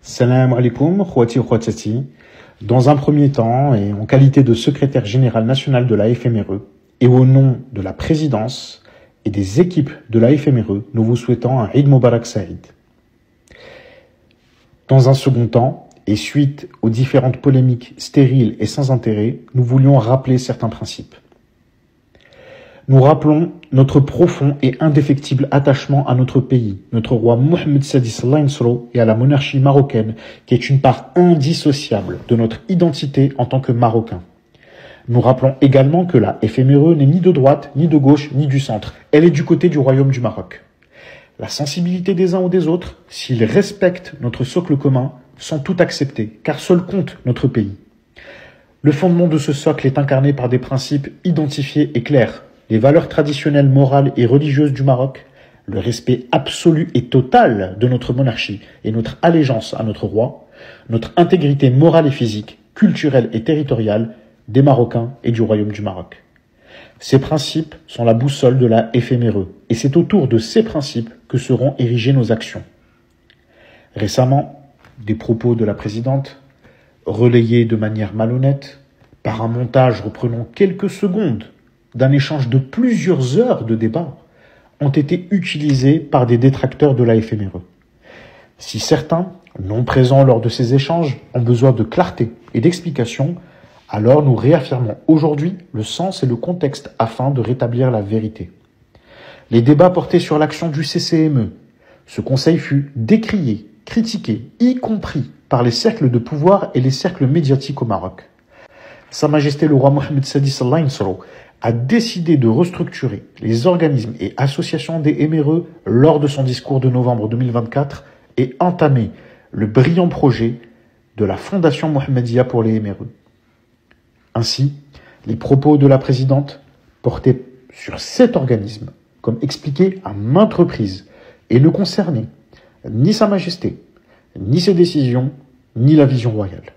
Salam alaikum, khouati ou khouatati. Dans un premier temps, et en qualité de secrétaire général national de la FMRE, et au nom de la présidence et des équipes de la FMRE, nous vous souhaitons un Eid Mubarak Saïd. Dans un second temps, et suite aux différentes polémiques stériles et sans intérêt, nous voulions rappeler certains principes. Nous rappelons notre profond et indéfectible attachement à notre pays, notre roi Mohammed Sadi et à la monarchie marocaine, qui est une part indissociable de notre identité en tant que Marocains. Nous rappelons également que la FMRE n'est ni de droite, ni de gauche, ni du centre. Elle est du côté du royaume du Maroc. La sensibilité des uns ou des autres, s'ils respectent notre socle commun, sont tout acceptés, car seul compte notre pays. Le fondement de ce socle est incarné par des principes identifiés et clairs. Les valeurs traditionnelles, morales et religieuses du Maroc, le respect absolu et total de notre monarchie et notre allégeance à notre roi, notre intégrité morale et physique, culturelle et territoriale des Marocains et du Royaume du Maroc. Ces principes sont la boussole de la FMRE et c'est autour de ces principes que seront érigées nos actions. Récemment, des propos de la présidente, relayés de manière malhonnête, par un montage reprenant quelques secondes d'un échange de plusieurs heures de débat, ont été utilisés par des détracteurs de la FMRE. Si certains, non présents lors de ces échanges, ont besoin de clarté et d'explication, alors nous réaffirmons aujourd'hui le sens et le contexte afin de rétablir la vérité. Les débats portaient sur l'action du CCME. Ce conseil fut décrié, critiqué, y compris par les cercles de pouvoir et les cercles médiatiques au Maroc. Sa Majesté le roi Mohammed Sadi a décidé de restructurer les organismes et associations des MRE lors de son discours de novembre 2024 et entamé le brillant projet de la Fondation Mohammedia pour les MRE. Ainsi, les propos de la présidente portaient sur cet organisme, comme expliqué à maintes reprises, et ne concernaient ni Sa Majesté, ni ses décisions, ni la vision royale.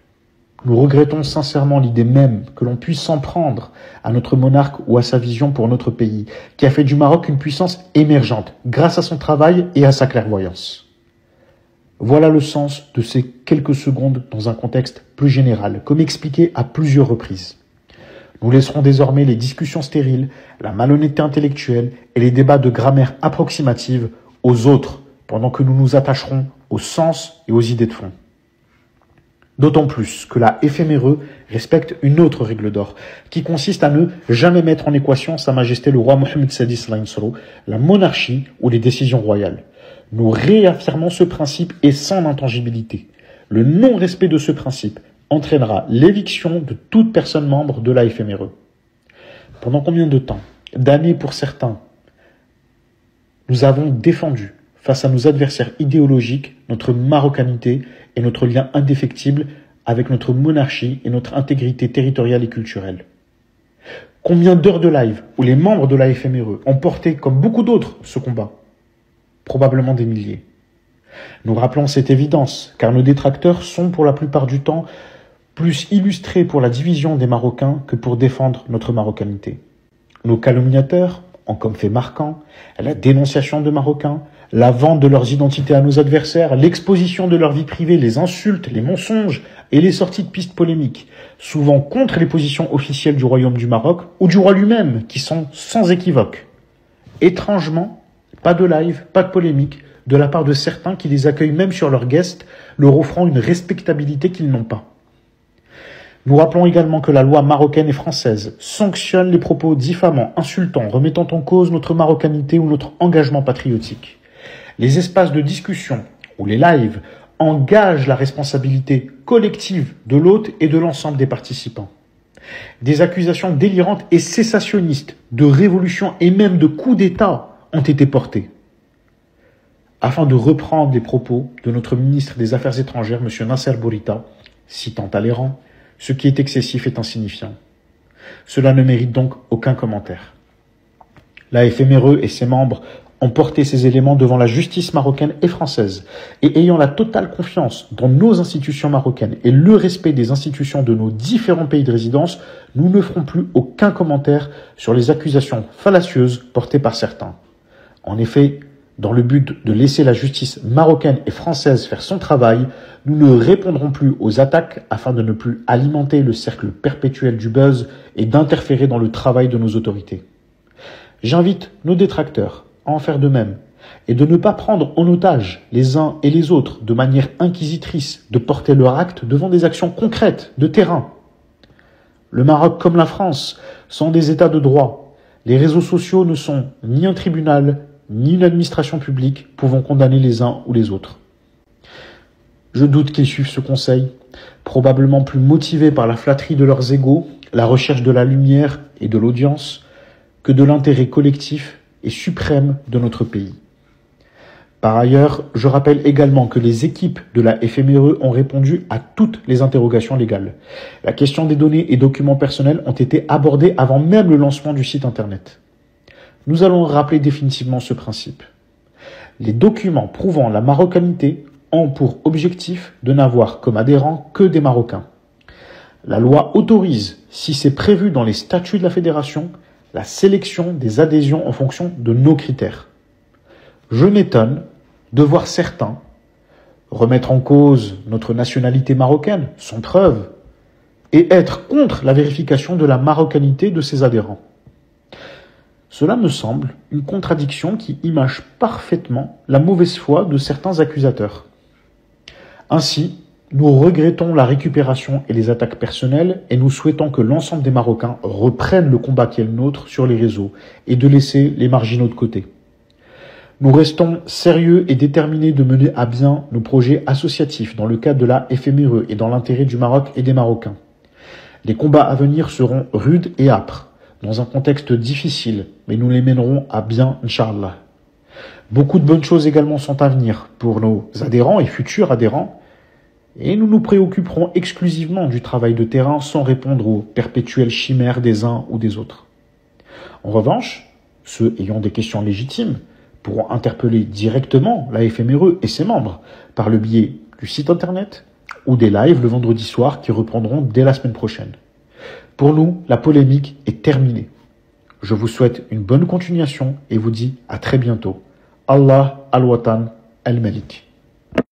Nous regrettons sincèrement l'idée même que l'on puisse s'en prendre à notre monarque ou à sa vision pour notre pays, qui a fait du Maroc une puissance émergente grâce à son travail et à sa clairvoyance. Voilà le sens de ces quelques secondes dans un contexte plus général, comme expliqué à plusieurs reprises. Nous laisserons désormais les discussions stériles, la malhonnêteté intellectuelle et les débats de grammaire approximative aux autres, pendant que nous nous attacherons au sens et aux idées de fond. D'autant plus que la FMRE respecte une autre règle d'or, qui consiste à ne jamais mettre en équation Sa Majesté le roi Mohammed Sadi, la monarchie ou les décisions royales. Nous réaffirmons ce principe et sans intangibilité. Le non-respect de ce principe entraînera l'éviction de toute personne membre de la FMRE. Pendant combien de temps, d'années pour certains, nous avons défendu face à nos adversaires idéologiques, notre marocanité et notre lien indéfectible avec notre monarchie et notre intégrité territoriale et culturelle. Combien d'heures de live où les membres de la FMRE ont porté, comme beaucoup d'autres, ce combat? Probablement des milliers. Nous rappelons cette évidence, car nos détracteurs sont pour la plupart du temps plus illustrés pour la division des Marocains que pour défendre notre marocanité. Nos calomniateurs ont comme fait marquant la dénonciation de Marocains, la vente de leurs identités à nos adversaires, l'exposition de leur vie privée, les insultes, les mensonges et les sorties de pistes polémiques, souvent contre les positions officielles du Royaume du Maroc ou du roi lui-même, qui sont sans équivoque. Étrangement, pas de live, pas de polémique, de la part de certains qui les accueillent même sur leur guest, leur offrant une respectabilité qu'ils n'ont pas. Nous rappelons également que la loi marocaine et française sanctionne les propos diffamants, insultants, remettant en cause notre marocanité ou notre engagement patriotique. Les espaces de discussion ou les lives engagent la responsabilité collective de l'hôte et de l'ensemble des participants. Des accusations délirantes et cessationnistes de révolution et même de coup d'État ont été portées. Afin de reprendre les propos de notre ministre des Affaires étrangères, M. Nasser Bourita, citant Talleyrand, ce qui est excessif est insignifiant. Cela ne mérite donc aucun commentaire. La FMRE et ses membres ont porté ces éléments devant la justice marocaine et française, et ayant la totale confiance dans nos institutions marocaines et le respect des institutions de nos différents pays de résidence, nous ne ferons plus aucun commentaire sur les accusations fallacieuses portées par certains. En effet, dans le but de laisser la justice marocaine et française faire son travail, nous ne répondrons plus aux attaques afin de ne plus alimenter le cercle perpétuel du buzz et d'interférer dans le travail de nos autorités. J'invite nos détracteurs à en faire de même et de ne pas prendre en otage les uns et les autres de manière inquisitrice, de porter leur acte devant des actions concrètes, de terrain. Le Maroc comme la France sont des États de droit. Les réseaux sociaux ne sont ni un tribunal, ni une administration publique pouvant condamner les uns ou les autres. Je doute qu'ils suivent ce conseil, probablement plus motivés par la flatterie de leurs égos, la recherche de la lumière et de l'audience, que de l'intérêt collectif et suprême de notre pays. Par ailleurs, je rappelle également que les équipes de la FMRE ont répondu à toutes les interrogations légales. La question des données et documents personnels ont été abordées avant même le lancement du site internet. Nous allons rappeler définitivement ce principe. Les documents prouvant la marocanité ont pour objectif de n'avoir comme adhérents que des Marocains. La loi autorise, si c'est prévu dans les statuts de la fédération, la sélection des adhésions en fonction de nos critères. Je m'étonne de voir certains remettre en cause notre nationalité marocaine, sans preuve, et être contre la vérification de la marocanité de ses adhérents. Cela me semble une contradiction qui image parfaitement la mauvaise foi de certains accusateurs. Ainsi, nous regrettons la récupération et les attaques personnelles et nous souhaitons que l'ensemble des Marocains reprennent le combat qui est le nôtre sur les réseaux et de laisser les marginaux de côté. Nous restons sérieux et déterminés de mener à bien nos projets associatifs dans le cadre de la FMRE et dans l'intérêt du Maroc et des Marocains. Les combats à venir seront rudes et âpres, dans un contexte difficile, mais nous les mènerons à bien, Inch'Allah. Beaucoup de bonnes choses également sont à venir pour nos adhérents et futurs adhérents, et nous nous préoccuperons exclusivement du travail de terrain sans répondre aux perpétuelles chimères des uns ou des autres. En revanche, ceux ayant des questions légitimes pourront interpeller directement la FMRE et ses membres par le biais du site internet ou des lives le vendredi soir qui reprendront dès la semaine prochaine. Pour nous, la polémique est terminée. Je vous souhaite une bonne continuation et vous dis à très bientôt. Allah al-Watan al-Malik.